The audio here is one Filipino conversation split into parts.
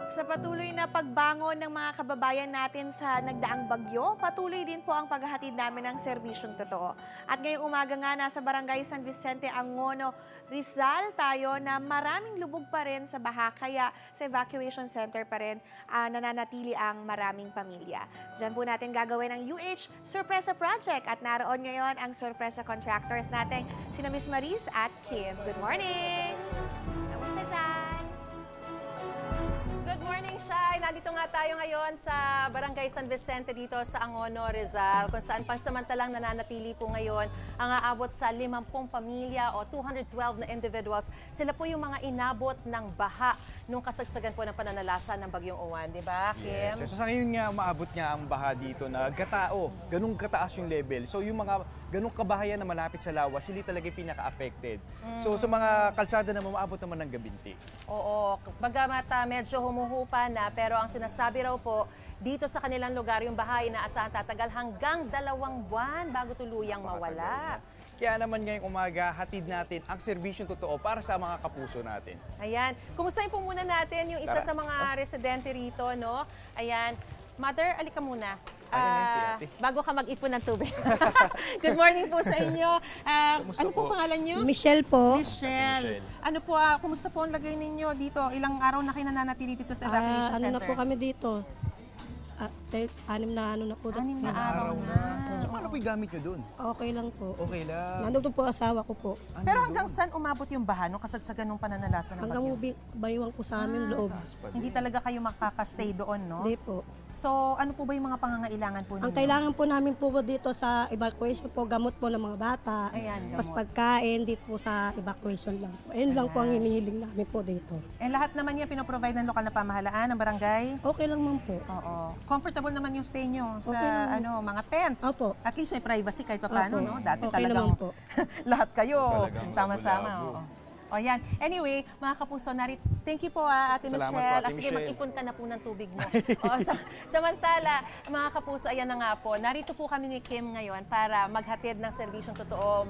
Sa patuloy na pagbangon ng mga kababayan natin sa nagdaang bagyo, patuloy din po ang paghahatid namin ng serbisyong totoo. At ngayong umaga nga nasa Barangay San Vicente, Angono, Rizal tayo na maraming lubog pa rin sa baha, kaya sa evacuation center pa rin nananatili ang maraming pamilya. Diyan po natin gagawin ang UH Sorpresa Project at naroon ngayon ang sorpresa contractors natin, sina Miss Maris at Kim. Good morning! Kamusta dyan? Good morning, Shai! Nandito nga tayo ngayon sa Barangay San Vicente dito sa Angono, Rizal, kung saan pansamantalang nananatili po ngayon ang aabot sa 50 pamilya o 212 na individuals. Sila po yung mga inabot ng baha nung kasagsagan po ng pananalasa ng Bagyong Uwan, di ba, Kim? Yes. So sa ngayon nga, umaabot nga ang baha dito na gatao, ganung kataas yung level. So yung mga ganung kabahayan na malapit sa lawas, sila talaga yung pinaka-affected. So sa mga kalsada na umaabot naman ng gabinti. Oo, bagamat medyo humuhupa na, pero ang sinasabi raw po, dito sa kanilang lugar, yung baha ay inaasahan tatagal hanggang 2 buwan bago tuluyang mawala. Kaya naman ngayong umaga, hatid natin ang serbisyong totoo para sa mga kapuso natin. Ayan, kumustahin po muna natin yung isa sa mga residente rito, no? Ayan, Mother, alika muna. Ayan, si ate. Bago ka mag-ipon ng tubig. Good morning po sa inyo. Ano po po? pangalan nyo? Michelle po. Michelle. Ano po, kumusta po ang lagay ninyo dito? Ilang araw na kayo nananatili dito sa evacuation Ano center? na po kami dito? 6 na ano na po. 6 na araw na. So paano po yung gamit nyo dun? Okay lang po. Okay lang. Nandun po asawa ko po. Pero hanggang saan umabot yung baha nung kasagsagan ng pananalasa ng Hanggang bagyo? baywang po sa amin loob. Hindi talaga kayo makakastay doon, no? Hindi po. So, ano po ba yung mga pangangailangan po ninyo? Ang kailangan po namin po dito sa evacuation po, gamot po ng mga bata. Ayan, Tapos gamot. pagkain dito po sa evacuation lang po. Ayun lang po ang hinihiling namin po dito. Eh, lahat naman yan pinoprovide ng lokal na pamahalaan, ng barangay? Okay lang man po. Oo. Comfortable naman yung stay nyo sa Okay mga tents. Opo. At least may privacy kahit pa paano, Opo. no? Dati Okay talagang naman po. lahat kayo Talagang sama-sama. labo-labo. Oo. O yan. Anyway, mga kapuso, thank you po Ate Salamat po, Michelle. Ate Sige, Michelle. mag-ipon ka na po ng tubig mo. Samantala, mga kapuso, ayan na nga po. Narito po kami ni Kim ngayon para maghatid ng serbisyong totoo.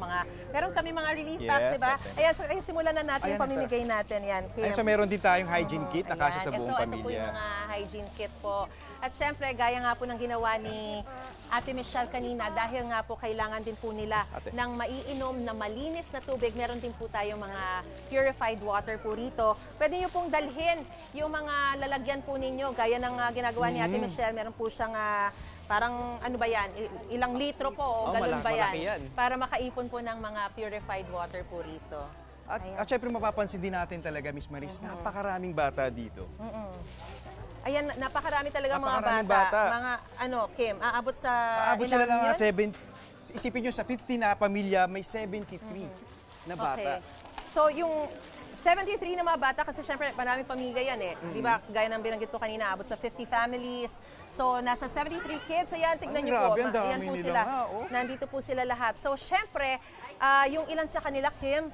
Meron kami mga relief Yes, packs, diba? perfect. Ayan, simulan na natin yung Ayan, pamimigay natin. Yan, Kim. Ay, so meron din tayong hygiene kit na kasya sa buong Ito po pamilya. yung mga hygiene kit po. At syempre, gaya nga po ng ginawa ni Ate Michelle kanina, dahil nga po kailangan din po nila Ate. ng maiinom na malinis na tubig, meron din po tayong mga purified water po rito. Pwede nyo pong dalhin yung mga lalagyan po ninyo, gaya ng ginagawa ni Ate Michelle. Meron po siyang parang ano ba yan, ilang litro po o galon ba malaki yan? yan. Para makaipon po ng mga purified water po rito. At syempre mapapansin din natin talaga, Miss Maris, napakaraming bata dito. Ayan, napakarami talaga mga Napakaraming bata. bata. Mga, aabot sa Aabot sila ilang ng yun? 7, isipin nyo sa 50 na pamilya, may 73 na bata. Okay. So, yung 73 na mga bata, kasi syempre maraming pamilya yan eh. Di ba, gaya ng binanggit ko kanina, abot sa 50 families. So, nasa 73 kids. Ayan, tignan niyo po. grabe, ang dami Ayan po nila sila. nga, oh. Nandito po sila lahat. So, syempre, yung ilan sa kanila, Kim,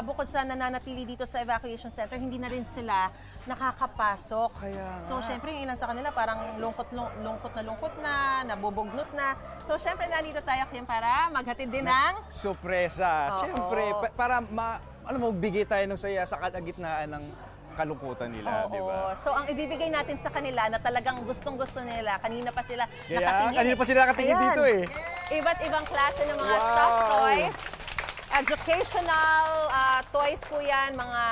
bukod sa nananatili dito sa evacuation center, hindi na rin sila nakakapasok. Kaya nga. So, syempre, yung ilan sa kanila parang lungkot na, nabubugnot na. So, syempre, nandito tayo, Kim, para maghatid din ng Sorpresa. Oo. Syempre, para magbigay tayo ng saya sa kalagitnaan ng kalungkutan nila, di ba? So, ang ibibigay natin sa kanila na talagang gustong-gusto nila, kanina pa sila nakatingin. Kanina pa sila nakatingin Ayan. dito eh. Iba't ibang klase ng mga Wow. stuffed toys. Educational toys po yan, mga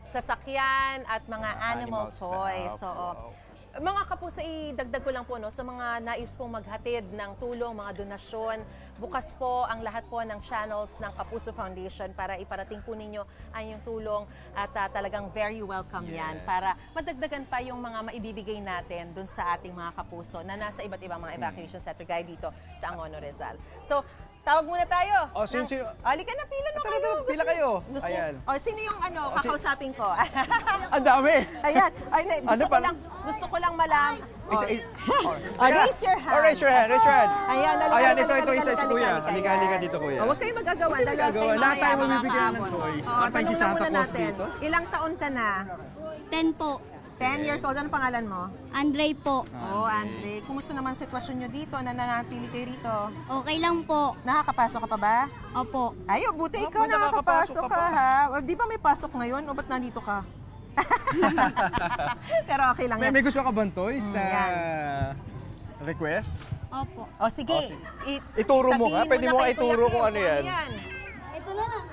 sasakyan at mga animal Animal toys. stuff. Oo. Wow. Mga kapuso, idagdag ko lang po no, sa mga nais pong maghatid ng tulong, mga donasyon, bukas po ang lahat po ng channels ng Kapuso Foundation para iparating po ninyo ang inyong tulong at talagang very welcome yan para madagdagan pa yung mga maibibigay natin dun sa ating mga kapuso na nasa iba't ibang mga evacuation center gaya dito sa Angono, Rizal. So, tawag muna tayo. Oh, sino? Halika na, pila na Tara, kayo. tara, pila kayo. Gusto, Ayan. sino yung kakausapin ko? Ang dami! Ayan. Ay, gusto ko lang malam. Raise your hand. Raise your hand, raise your hand. Ayan, Ayan, ito, isa si Kuya. Halika Halika dito, Kuya. Huwag kayong mag-agawan. Mag-agawan. Lahat tayo mamibigyan ng toys. Lahat tayo si Santa Claus dito. Ilang taon ka na? 10 po. 10 years old. Ano pangalan mo? Andre po. Oh, Andre. Kumusta naman sitwasyon nyo dito? Nananatili kayo rito? Okay lang po. Nakakapasok ka pa ba? Opo. Ay, buti ikaw Opo, nakakapasok nakakapasok ka ka pa. ha. O, di ba may pasok ngayon o ba't nandito ka? Pero okay lang yan. May gusto ka bang toys na Yan. request? Opo. O sige, Ituro mo nga. sabihin Pwede na mo kay ituro Kuya kung Kim ano yan. Ito na lang.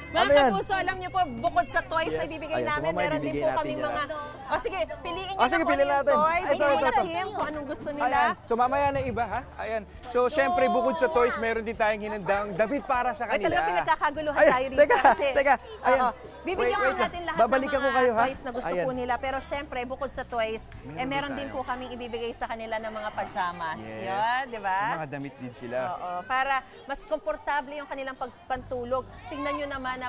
Mga Ano yan? kapuso, alam niyo po, bukod sa toys na Yes. ibibigay Ayan, so namin, mamaya meron din bibigay po natin kami yan. mga... O sige, piliin niyo Ah, sige, na kung piliin ano yung natin. toy. Ito, Bigyan ito, niyo ito. Kim kung anong gusto nila. Ayan. So mamaya na iba ha. Ayan. So syempre bukod sa toys, meron din tayong hinandang damit para sa Ay, kanila. talaga pinagkakaguluhan Ayan, tayo dito. teka, kasi, teka. Ayan. Oo. Bibigyan Wait ko lang. natin lahat Babalikan ng ko mga kayo, ha? toys na gusto Ayan. po nila. Pero syempre, bukod sa toys, meron din tayo. po kaming ibibigay sa kanila ng mga pajamas. Yes. Yun, di ba? May mga damit din sila. Oo, para mas komportable yung kanilang pagpantulog. Tingnan nyo naman,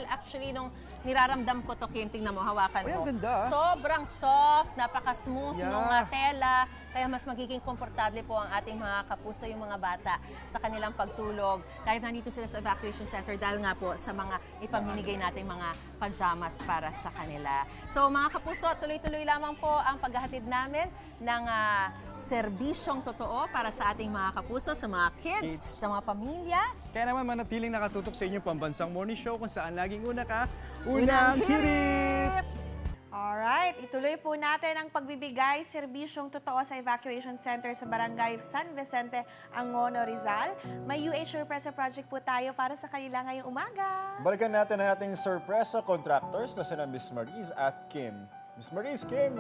actually, nung niraramdam ko to, Kim, tingnan mo, hawakan Ay, ang mo. ganda, ah. Sobrang soft, napaka-smooth Yeah. nung tela. Kaya mas magiging komportable po ang ating mga kapuso, yung mga bata, sa kanilang pagtulog. Kahit nandito sila sa evacuation center, dahil nga po sa mga ipamimigay nating mga pajamas para sa kanila. So mga kapuso, tuloy-tuloy lamang po ang paghahatid namin ng serbisyong totoo para sa ating mga kapuso, sa mga kids, sa mga pamilya. Kaya naman manatiling nakatutok sa inyong pambansang morning show kung saan laging una ka, Unang unang hirit! Alright, ituloy po natin ang pagbibigay serbisyong totoo sa evacuation center sa Barangay San Vicente, Angono, Rizal. May UH Surpresa Project po tayo para sa kanila ngayong umaga. Balikan natin ang ating sorpresa contractors na sina Miss Maris at Kim. Miss Maris, Kim!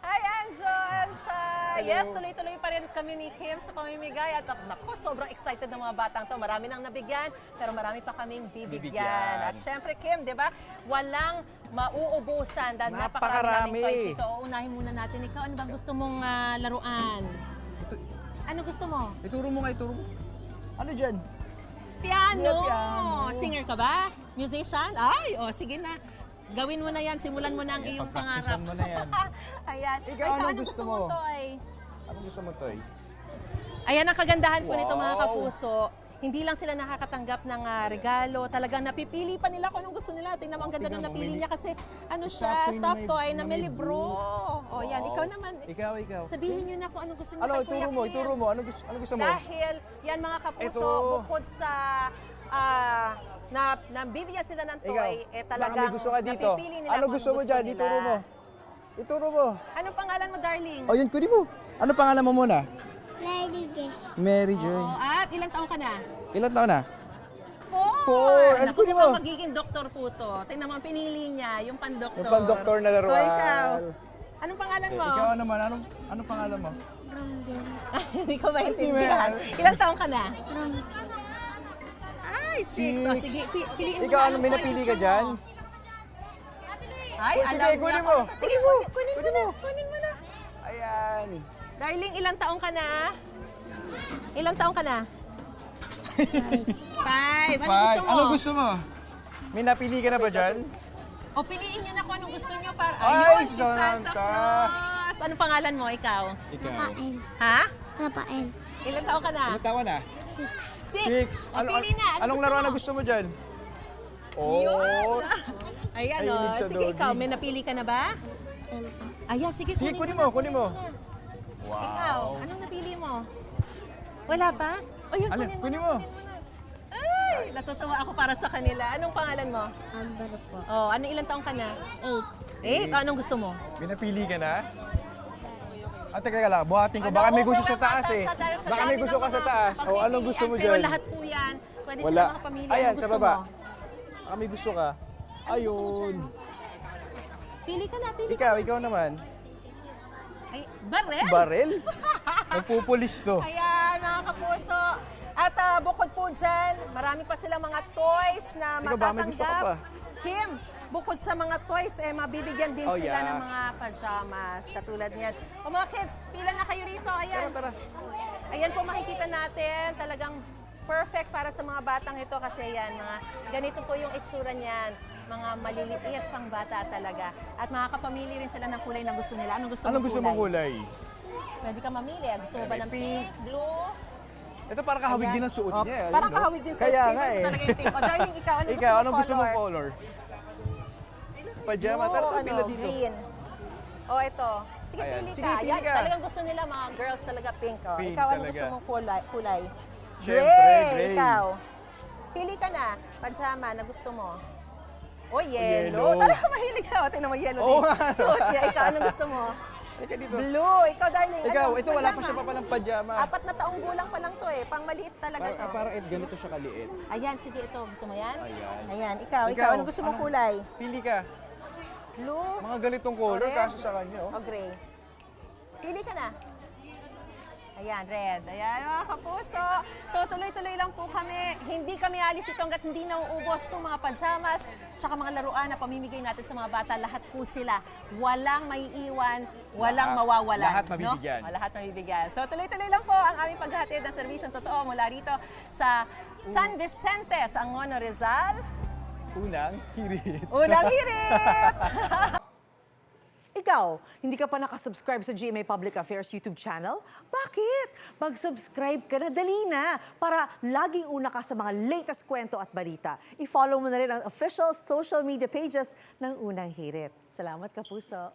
Hi, Anjo! Ansha! Yes, tuloy-tuloy pa rin kami ni Kim sa pamimigay. At naku, sobrang excited ng mga batang to. Marami nang nabigyan, pero marami pa kaming bibigyan. Bibigyan. At syempre, Kim, di ba? Walang mauubusan dahil napakarami Napakarami. naming toys dito. Unahin muna natin. Ikaw, ano bang gusto mong laruan? Ano gusto mo? Ituro mo nga, ituro mo. Ano dyan? Piano! Yeah, piano. Singer ka ba? Musician? Ay, sige na. Gawin mo na yan. Simulan mo na ang iyong pangarap. Pagpraktisan mo na yan. Ayan. Ikaw, anong gusto mo? Toy? Anong gusto mo, Toy? Ayan ang kagandahan po nito mga Wow. kapuso. Hindi lang sila nakakatanggap ng regalo. Talagang napipili pa nila kung anong gusto nila. Tingnan mo ang ganda Tingnan ng mo, napili may- niya kasi ano siya, Stop stop toy toy na na may may libro. O yan, ikaw naman. Ikaw. Sabihin niyo na kung anong gusto niyo Ano, kay Kuya Kim. ituro mo. Ano gusto mo? Dahil yan mga kapuso, Ito. bukod sa nabibigyan sila ng toy, Ikaw, talagang baka may gusto ka dito. napipili nila Ano kung gusto mo dyan? nila. Ituro mo. Ituro mo. Anong pangalan mo, darling? O, yun, kunin mo. Ano pangalan mo muna? Lady Jess. Mary Joy. Oo, at ilang taong ka na? Ilan taon na? 4! Ay, Naku, kunin mo. mukhang magiging doktor po to. Tingnan mo, ang pinili niya, yung pandoktor. Yung pang-doktor na laruan. O, ikaw. Anong pangalan mo? Ikaw naman, anong pangalan mo? Ramden. Hindi ko maintindihan. Ilang taong ka na? Ay, 6. O, Six. sige, piliin mo Ikaw, na ano, may toy napili gusto ka dyan? mo. Ay, Sige, alam niya. kunin mo. Sige, kunin mo na. Kunin mo na. Ayan. Darling, ilang taong ka na? Ilang taong ka na? 5. Ano gusto mo? Anong gusto mo? May napili ka na ba dyan? O piliin niyo na kung anong gusto niyo para Ay, ayun si Santa Santa. Claus. Anong pangalan mo ikaw? Ikaw. Rapain. Ha? Rapain. Ilang taong ka na? Ano taon na? 6. O pili na. Anong laruan na gusto mo dyan? Oh. Yun. Ayan o. Mahilig sa Sige, doggy. ikaw, may napili ka na ba? Ayan, sige, Sige, kunin mo, kunin mo. Wow. Ikaw, anong napili mo? Wala pa? O yun, Ano, kunin mo. kunin na, mo. kunin mo na. Ay, natutuwa ako para sa kanila. Anong pangalan mo? Amber po. Oh, ano ilang taong ka na? 8. Anong gusto mo? May napili ka na? Teka lang, buhatin ko. Ano, Baka may gusto sa overwhelmed taas ata eh. siya dahil sa Baka may dami gusto ng ka sa mga taas. O, anong gusto mo pagpipilian. dyan? Pero lahat po yan, pwede Wala. sila makapamili. Ayan, Anong sa gusto baba. mo? Baka may gusto ka. Ayun. Pili ka na, pili ka. Ikaw naman. Ay, barel? Barel? Nagpupulis to. Ayan, mga kapuso. At bukod po dyan, marami pa silang mga toys na Ikaw ba, may gusto ka pa? matatanggap. Kim, bukod sa mga toys, mabibigyan din Oh, sila yeah. ng mga pajamas, katulad niyan. O mga kids, pila na kayo rito. Ayan. Tara. Ayan po makikita natin, talagang perfect para sa mga batang ito kasi yan, mga ganito po yung itsura niyan. Mga maliliit pang bata talaga. At makakapamili rin sila ng kulay na gusto nila. Anong gusto Anong mong gusto mong kulay? Pwede ka mamili. Gusto mo ba ng Pink. pink, blue? Ito parang kahawig Ayan. din ang suot Oh, niya. parang ayun, no? kahawig din sa Kaya favorite nga ko eh. talaga yung pink. O darling, ikaw, Ikaw, anong gusto mong color? color? Pajama. Tara, Blue, pila dito. green. O ito. Sige, Ayan. pili Sige, ka. pili Ayan, ka. talagang gusto nila mga girls talaga pink. O. Pink Ikaw, ano talaga. gusto mong kulay? Siyempre, gray. Ikaw. Pili ka na, pajama na gusto mo. O, yellow. yellow. Talaga mahilig siya. O, tingnan mo, yellow Oo din. nga, no? Suot niya. Ikaw, anong gusto mo? Halika dito. Blue. Ikaw, darling. Ikaw, ano? ito wala pa Pajama. siya pa palang pajama. 4 na taong gulang pa lang to eh. Pang maliit talaga to. Parang ganito siya kaliit. Ayan, sige ito. Gusto mo yan? Ayan. Ayan, ikaw. Anong gusto mo kulay? Pili ka. Blue? Mga ganitong color, Red? kaso sa kanya. Oh. O gray? Pili ka na. Ayan, red. Ayan, mga kapuso. So, tuloy-tuloy lang po kami. Hindi kami alis ito hanggat hindi nauubos itong mga pajamas, tsaka mga laruan na pamimigay natin sa mga bata. Lahat po sila. Walang maiiwan, walang mawawalan. Lahat mabibigyan. No? Lahat mabibigyan. So, tuloy-tuloy lang po ang aming paghahatid ng serbisyong totoo mula rito sa San Vicente, sa Angono, Rizal. Unang hirit. Unang hirit! Ikaw, hindi ka pa nakasubscribe sa GMA Public Affairs YouTube channel? Bakit? Mag-subscribe ka na, dali na, para laging una ka sa mga latest kwento at balita. I-follow mo na rin ang official social media pages ng Unang Hirit. Salamat, Kapuso.